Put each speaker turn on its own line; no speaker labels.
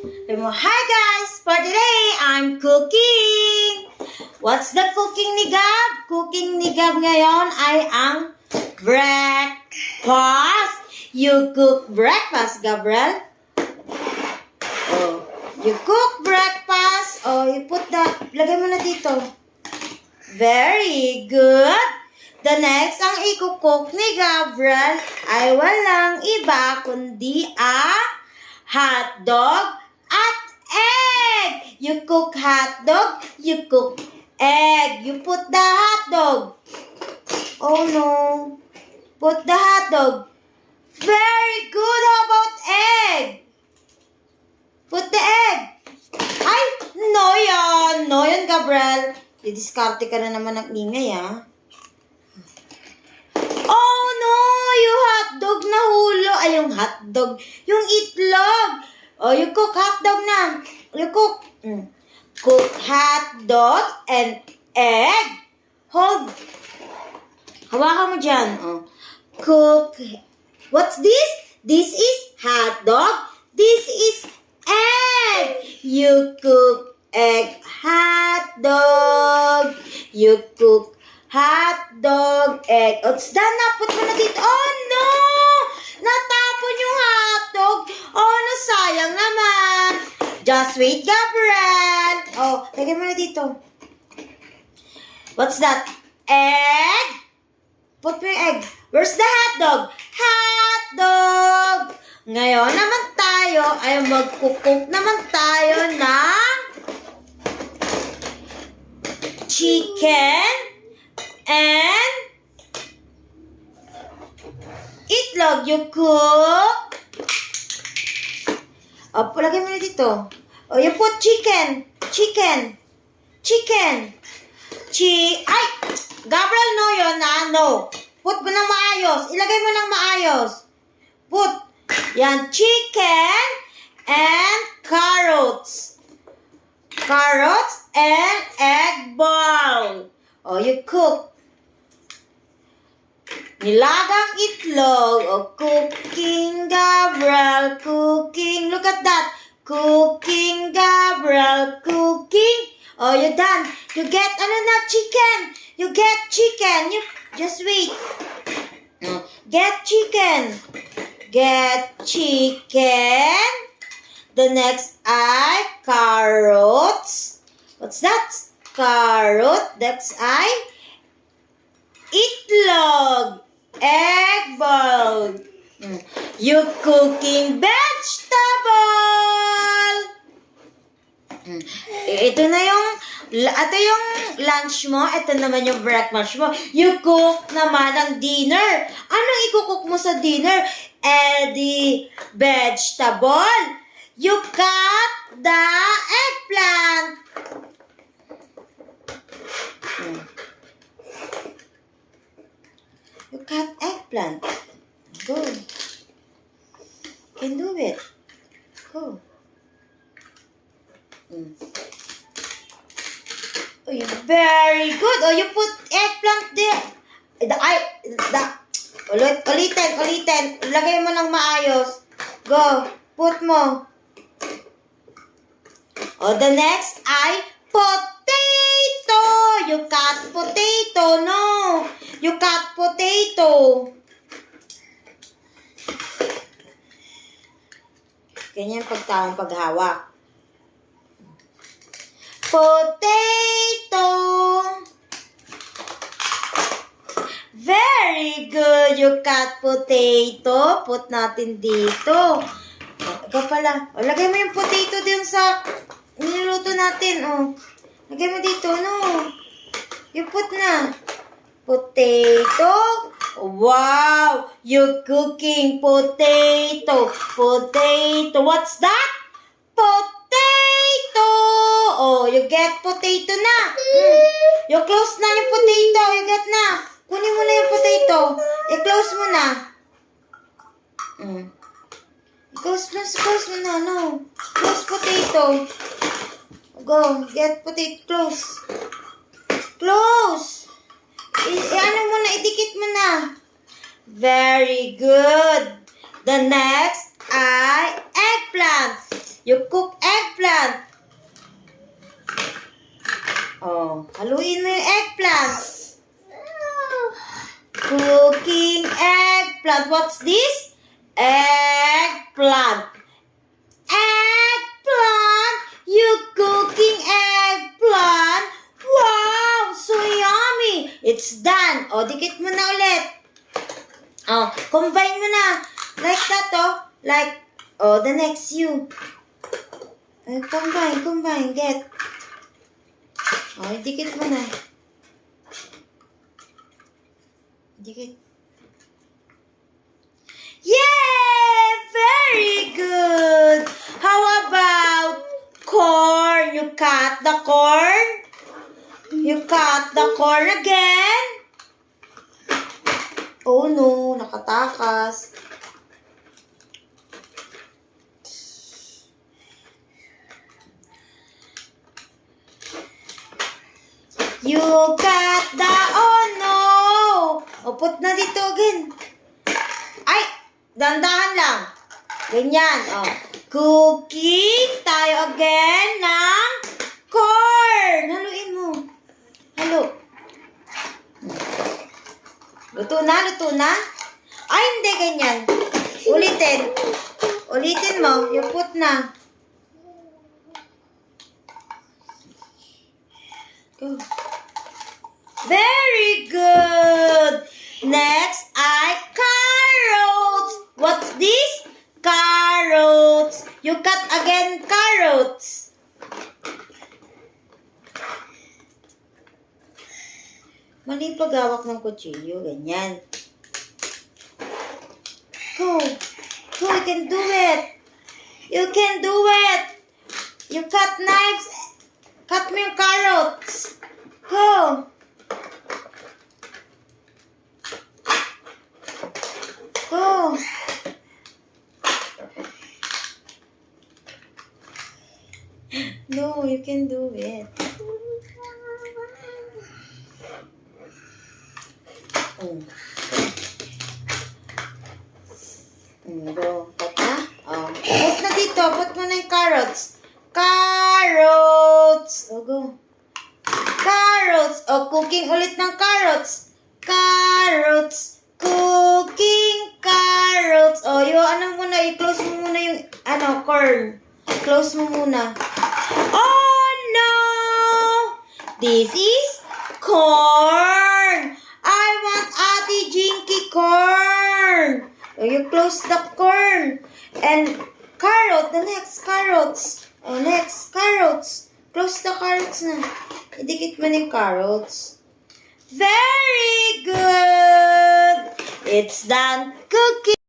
Hi guys! For today, I'm cooking! What's the cooking ni Gab? Cooking ni Gab ngayon ay ang breakfast. You cook breakfast, Gabriel? Oh, you cook breakfast. Oh, you put lagay mo na dito. Very good. The next ang i-cook ni Gabriel ay walang iba kundi hotdog at egg. You cook hotdog, you cook egg. You put the hotdog. Oh no. Put the hotdog. Very good. How about egg? Put the egg. Ay, no yan. No yan, Gabriel. Didiskarte ka na naman ng ingay, Oh no! Yung hotdog na hulo. Ay, yung hotdog. Yung itlog. Oh, you cook hotdog na. You cook. Cook hotdog and egg. Hold. Hawakan mo dyan. Oh. Cook. What's this? This is hotdog. This is egg. You cook egg hotdog. You cook hotdog, egg. Oh, it's done na. Put mo na dito. Oh, no! Natapon yung hotdog. Oh, nasayang naman. Just wait, Gabriel. Oh, lagay mo na dito. What's that? Egg? Put mo yung egg. Where's the hotdog? Hotdog! Ngayon naman tayo ay magkukuk naman tayo ng chicken and itlog. You cook. Oh, lagay mo na dito. Oh, you put chicken. Chicken. Chicken. Ay! Gabriel, no yun no. Put mo ng maayos. Ilagay mo ng maayos. Put. Yan. Chicken and carrots. Carrots and egg ball. Oh, you cook. Nilagang itlog. Oh, cooking, Gabriel, cooking. Look at that. Cooking, Gabriel, cooking. Oh, you're done. You get, chicken. You get chicken. You, just wait. Get chicken. Get chicken. The next ay carrots. What's that? Carrot. That's itlog. Egg ball. You cooking vegetable. Ito yung lunch mo. Ito naman yung breakfast mo. You cook naman ang dinner. Anong i-cook mo sa dinner? The vegetable. You cut the eggplant. You cut eggplant. Go. You can do it. Go. Oh, very good. Oh, you put eggplant there. Ulitin. Lagay mo ng maayos. Go. Put mo. Oh, the next ay potato. You cut potato, no. You cut potato. Ganyan pagtamang paghawak. Potato. Very good. You cut potato. Put natin dito. Ikaw pala. O, lagay mo yung potato din sa niluto natin. O, lagay mo dito, no. You put na. Potato. Wow. You cooking potato. Potato. What's that? Potato. Oh, you get potato na. You close na yung potato. You get na. Kunin mo na yung potato. I-close mo na. Close mo na, no. Close potato. Go, get potato. Close. Close. Mo na, idikit mo na. Very good. The next ay eggplant. You cook eggplant. Oh, haluin mo yung eggplant. Cooking eggplant. What's this? Eggplant. Eggplant. You cooking eggplant. Wow, so yummy. It's done. Oh, dikit mo na ulit. Oh, combine mo na. Like that, oh. Like, oh, the next you. Combine, get. Oh, dikit mo na. Dikit. Yay! Very good! How about corn? You cut the corn? You cut the corn again? Oh no, nakatakas. You got the, oh no! O, put na dito again. Ay, dandahan lang. Ganyan, oh. Cooking tayo again ng corn. Haluin mo. Halo. Luto na? Ay, hindi, ganyan. Ulitin mo. You put na. Go. Very good. Next ay carrots. What's this? Carrots. You cut again carrots. Mali paghawak ng kutsilyo. Ganyan. Go. You can do it. You can do it. You cut knives. Cut me yung carrots. Go. Go. No, you can do it. Go. Put na? Oh. Put na dito. Put mo na yung carrots. Carrots. Oh, go. Carrots. Oh, cooking ulit ng carrots. Carrots. Cooking carrots. Oh, yung ano muna, i-close mo muna yung, corn. Close mo muna. Oh, no! This is corn. I want Ate Jinky corn. Oh, you close the corn. And carrot, the next carrots. Oh, next, carrots. Close the carrots na. Idikit mo na yung carrots. Very good! It's done cooking.